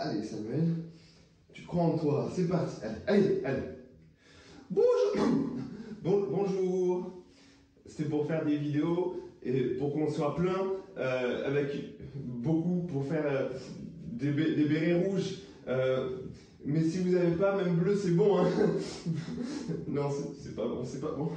Allez, Samuel, tu crois en toi, c'est parti. Allez, allez. Bonjour. Bonjour. C'était pour faire des vidéos et pour qu'on soit plein, avec beaucoup pour faire des bérets rouges. Mais si vous n'avez pas, même bleu, c'est bon. Hein. Non, c'est pas bon, c'est pas bon.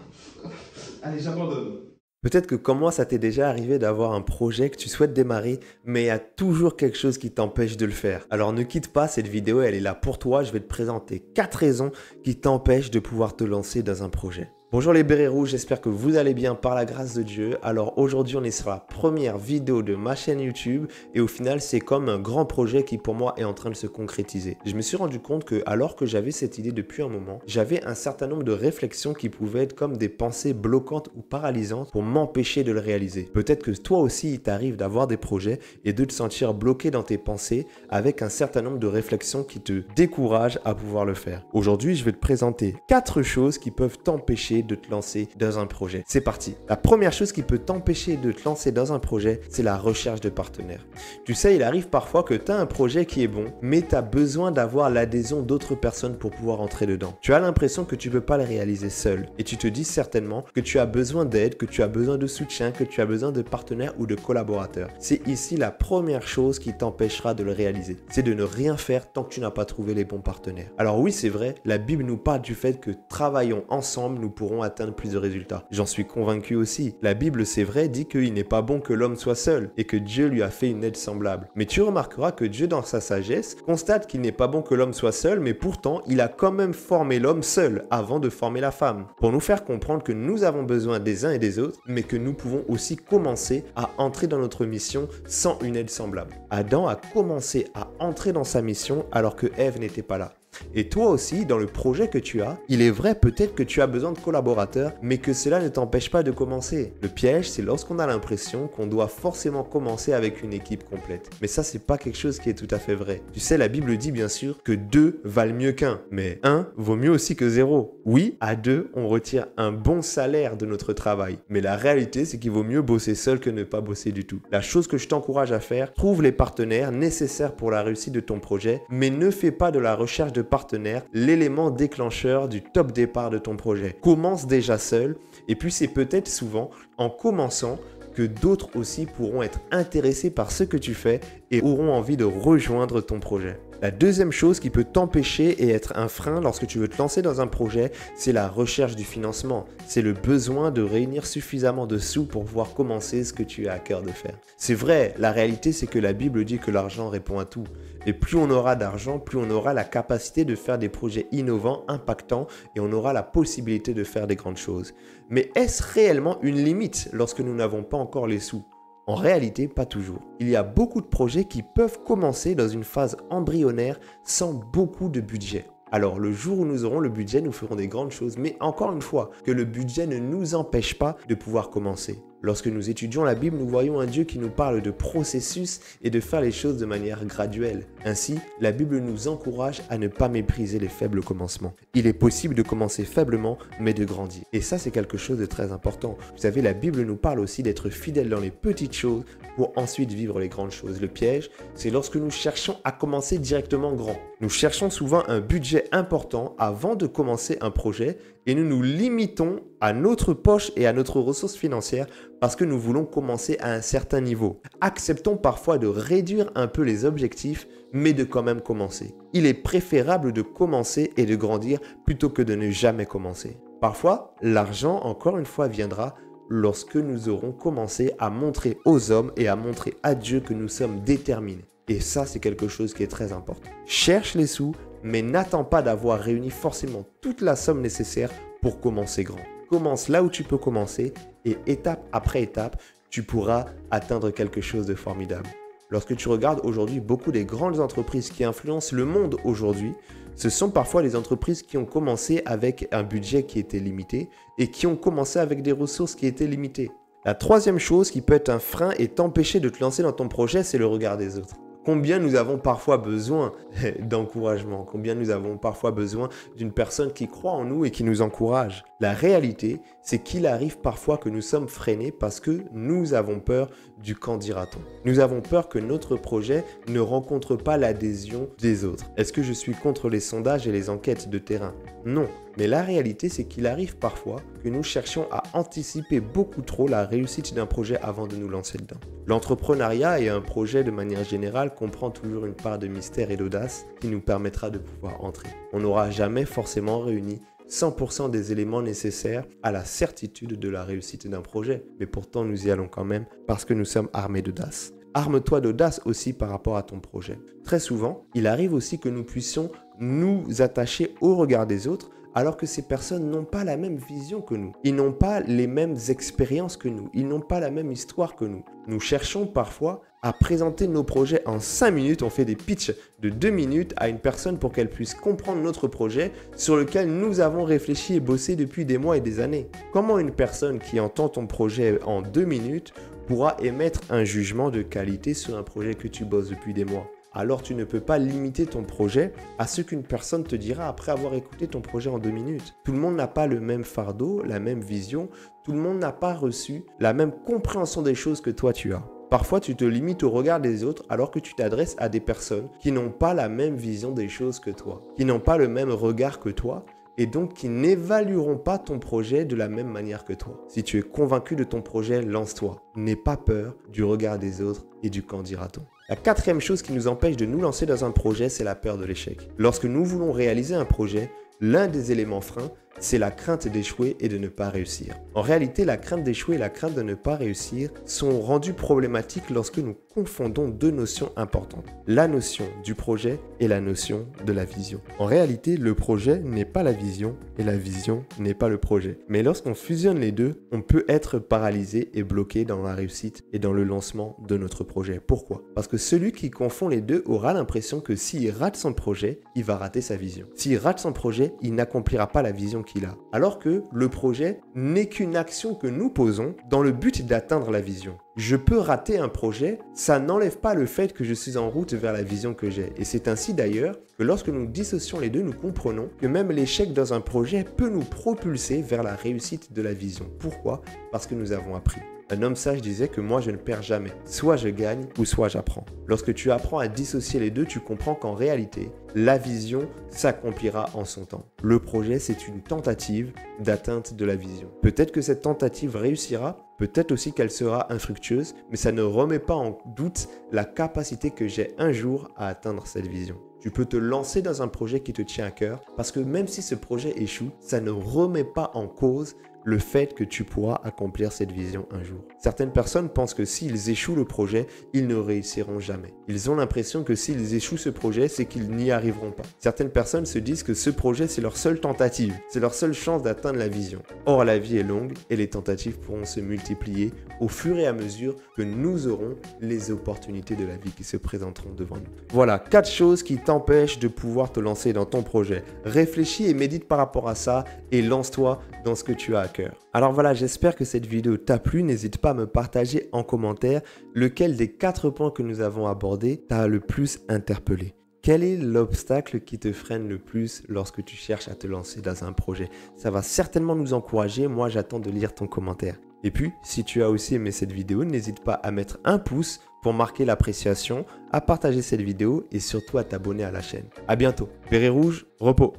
Allez, j'abandonne. Peut-être que comme moi, ça t'est déjà arrivé d'avoir un projet que tu souhaites démarrer, mais il y a toujours quelque chose qui t'empêche de le faire. Alors ne quitte pas, cette vidéo, elle est là pour toi. Je vais te présenter 4 raisons qui t'empêchent de pouvoir te lancer dans un projet. Bonjour les bérets rouges, j'espère que vous allez bien par la grâce de Dieu. Alors aujourd'hui on est sur la première vidéo de ma chaîne YouTube et au final c'est comme un grand projet qui pour moi est en train de se concrétiser. Je me suis rendu compte que alors que j'avais cette idée depuis un moment, j'avais un certain nombre de réflexions qui pouvaient être comme des pensées bloquantes ou paralysantes pour m'empêcher de le réaliser. Peut-être que toi aussi il t'arrive d'avoir des projets et de te sentir bloqué dans tes pensées avec un certain nombre de réflexions qui te découragent à pouvoir le faire. Aujourd'hui je vais te présenter 4 choses qui peuvent t'empêcher de te lancer dans un projet. C'est parti. La première chose qui peut t'empêcher de te lancer dans un projet, c'est la recherche de partenaires. Tu sais, il arrive parfois que tu as un projet qui est bon, mais tu as besoin d'avoir l'adhésion d'autres personnes pour pouvoir entrer dedans. Tu as l'impression que tu ne peux pas le réaliser seul et tu te dis certainement que tu as besoin d'aide, que tu as besoin de soutien, que tu as besoin de partenaires ou de collaborateurs. C'est ici la première chose qui t'empêchera de le réaliser. C'est de ne rien faire tant que tu n'as pas trouvé les bons partenaires. Alors oui, c'est vrai, la Bible nous parle du fait que travaillons ensemble, nous pourrons atteindre plus de résultats. J'en suis convaincu aussi. La Bible, c'est vrai, dit qu'il n'est pas bon que l'homme soit seul et que Dieu lui a fait une aide semblable. Mais tu remarqueras que Dieu, dans sa sagesse, constate qu'il n'est pas bon que l'homme soit seul, mais pourtant, il a quand même formé l'homme seul avant de former la femme. Pour nous faire comprendre que nous avons besoin des uns et des autres, mais que nous pouvons aussi commencer à entrer dans notre mission sans une aide semblable. Adam a commencé à entrer dans sa mission alors que Ève n'était pas là. Et toi aussi, dans le projet que tu as, il est vrai peut-être que tu as besoin de collaborateurs, mais que cela ne t'empêche pas de commencer. Le piège, c'est lorsqu'on a l'impression qu'on doit forcément commencer avec une équipe complète. Mais ça, c'est pas quelque chose qui est tout à fait vrai. Tu sais, la Bible dit bien sûr que 2 valent mieux qu'1, mais 1 vaut mieux aussi que 0. Oui, à 2, on retire un bon salaire de notre travail. Mais la réalité, c'est qu'il vaut mieux bosser seul que ne pas bosser du tout. La chose que je t'encourage à faire, trouve les partenaires nécessaires pour la réussite de ton projet, mais ne fais pas de la recherche de partenaire l'élément déclencheur du top départ de ton projet. Commence déjà seul et puis c'est peut-être souvent en commençant que d'autres aussi pourront être intéressés par ce que tu fais et auront envie de rejoindre ton projet. La deuxième chose qui peut t'empêcher et être un frein lorsque tu veux te lancer dans un projet, c'est la recherche du financement. C'est le besoin de réunir suffisamment de sous pour pouvoir commencer ce que tu as à cœur de faire. C'est vrai, la réalité c'est que la Bible dit que l'argent répond à tout. Et plus on aura d'argent, plus on aura la capacité de faire des projets innovants, impactants et on aura la possibilité de faire des grandes choses. Mais est-ce réellement une limite lorsque nous n'avons pas encore les sous ? En réalité, pas toujours. Il y a beaucoup de projets qui peuvent commencer dans une phase embryonnaire sans beaucoup de budget. Alors, le jour où nous aurons le budget, nous ferons des grandes choses. Mais encore une fois, que le budget ne nous empêche pas de pouvoir commencer. Lorsque nous étudions la Bible, nous voyons un Dieu qui nous parle de processus et de faire les choses de manière graduelle. Ainsi, la Bible nous encourage à ne pas mépriser les faibles commencements. Il est possible de commencer faiblement, mais de grandir. Et ça, c'est quelque chose de très important. Vous savez, la Bible nous parle aussi d'être fidèles dans les petites choses pour ensuite vivre les grandes choses. Le piège, c'est lorsque nous cherchons à commencer directement grand. Nous cherchons souvent un budget important avant de commencer un projet et nous nous limitons à notre poche et à notre ressource financière parce que nous voulons commencer à un certain niveau. Acceptons parfois de réduire un peu les objectifs, mais de quand même commencer. Il est préférable de commencer et de grandir plutôt que de ne jamais commencer. Parfois, l'argent, encore une fois, viendra lorsque nous aurons commencé à montrer aux hommes et à montrer à Dieu que nous sommes déterminés. Et ça, c'est quelque chose qui est très important. Cherche les sous, mais n'attends pas d'avoir réuni forcément toute la somme nécessaire pour commencer grand. Commence là où tu peux commencer et étape après étape, tu pourras atteindre quelque chose de formidable. Lorsque tu regardes aujourd'hui beaucoup des grandes entreprises qui influencent le monde aujourd'hui, ce sont parfois les entreprises qui ont commencé avec un budget qui était limité et qui ont commencé avec des ressources qui étaient limitées. La troisième chose qui peut être un frein et t'empêcher de te lancer dans ton projet, c'est le regard des autres. Combien nous avons parfois besoin d'encouragement, combien nous avons parfois besoin d'une personne qui croit en nous et qui nous encourage. La réalité, c'est qu'il arrive parfois que nous sommes freinés parce que nous avons peur du qu'en dira-t-on. Nous avons peur que notre projet ne rencontre pas l'adhésion des autres. Est-ce que je suis contre les sondages et les enquêtes de terrain? Non. Mais la réalité, c'est qu'il arrive parfois que nous cherchions à anticiper beaucoup trop la réussite d'un projet avant de nous lancer dedans. L'entrepreneuriat et un projet de manière générale comprend toujours une part de mystère et d'audace qui nous permettra de pouvoir entrer. On n'aura jamais forcément réuni 100% des éléments nécessaires à la certitude de la réussite d'un projet. Mais pourtant, nous y allons quand même parce que nous sommes armés d'audace. Arme-toi d'audace aussi par rapport à ton projet. Très souvent, il arrive aussi que nous puissions nous attacher au regard des autres alors que ces personnes n'ont pas la même vision que nous. Ils n'ont pas les mêmes expériences que nous. Ils n'ont pas la même histoire que nous. Nous cherchons parfois à présenter nos projets en 5 minutes. On fait des pitchs de 2 minutes à une personne pour qu'elle puisse comprendre notre projet sur lequel nous avons réfléchi et bossé depuis des mois et des années. Comment une personne qui entend ton projet en 2 minutes pourra émettre un jugement de qualité sur un projet que tu bosses depuis des mois? Alors tu ne peux pas limiter ton projet à ce qu'une personne te dira après avoir écouté ton projet en 2 minutes. Tout le monde n'a pas le même fardeau, la même vision. Tout le monde n'a pas reçu la même compréhension des choses que toi tu as. Parfois, tu te limites au regard des autres alors que tu t'adresses à des personnes qui n'ont pas la même vision des choses que toi, qui n'ont pas le même regard que toi et donc qui n'évalueront pas ton projet de la même manière que toi. Si tu es convaincu de ton projet, lance-toi. N'aie pas peur du regard des autres et du qu'en dira-t-on. La 4e chose qui nous empêche de nous lancer dans un projet, c'est la peur de l'échec. Lorsque nous voulons réaliser un projet, l'un des éléments freins, c'est la crainte d'échouer et de ne pas réussir. En réalité, la crainte d'échouer et la crainte de ne pas réussir sont rendues problématiques lorsque nous confondons 2 notions importantes. La notion du projet et la notion de la vision. En réalité, le projet n'est pas la vision et la vision n'est pas le projet. Mais lorsqu'on fusionne les deux, on peut être paralysé et bloqué dans la réussite et dans le lancement de notre projet. Pourquoi? Parce que celui qui confond les deux aura l'impression que s'il rate son projet, il va rater sa vision. S'il rate son projet, il n'accomplira pas la vision qu'il a. Alors que le projet n'est qu'une action que nous posons dans le but d'atteindre la vision. Je peux rater un projet, ça n'enlève pas le fait que je suis en route vers la vision que j'ai. Et c'est ainsi d'ailleurs que lorsque nous dissocions les deux, nous comprenons que même l'échec dans un projet peut nous propulser vers la réussite de la vision. Pourquoi? Parce que nous avons appris. Un homme sage disait que moi je ne perds jamais. Soit je gagne ou soit j'apprends. Lorsque tu apprends à dissocier les deux, tu comprends qu'en réalité, la vision s'accomplira en son temps. Le projet, c'est une tentative d'atteinte de la vision. Peut-être que cette tentative réussira, peut-être aussi qu'elle sera infructueuse, mais ça ne remet pas en doute la capacité que j'ai un jour à atteindre cette vision. Tu peux te lancer dans un projet qui te tient à cœur parce que même si ce projet échoue, ça ne remet pas en cause le fait que tu pourras accomplir cette vision un jour. Certaines personnes pensent que s'ils échouent le projet, ils ne réussiront jamais. Ils ont l'impression que s'ils échouent ce projet, c'est qu'ils n'y arriveront pas. Certaines personnes se disent que ce projet, c'est leur seule tentative, c'est leur seule chance d'atteindre la vision. Or, la vie est longue et les tentatives pourront se multiplier au fur et à mesure que nous aurons les opportunités de la vie qui se présenteront devant nous. Voilà, 4 choses qui t'empêchent de pouvoir te lancer dans ton projet. Réfléchis et médite par rapport à ça et lance-toi dans ce que tu as à cœur. Alors voilà, j'espère que cette vidéo t'a plu. N'hésite pas à me partager en commentaire lequel des 4 points que nous avons abordés t'a le plus interpellé. Quel est l'obstacle qui te freine le plus lorsque tu cherches à te lancer dans un projet? Ça va certainement nous encourager. Moi, j'attends de lire ton commentaire. Et puis, si tu as aussi aimé cette vidéo, n'hésite pas à mettre un pouce pour marquer l'appréciation, à partager cette vidéo et surtout à t'abonner à la chaîne. À bientôt. Béret rouge, repos.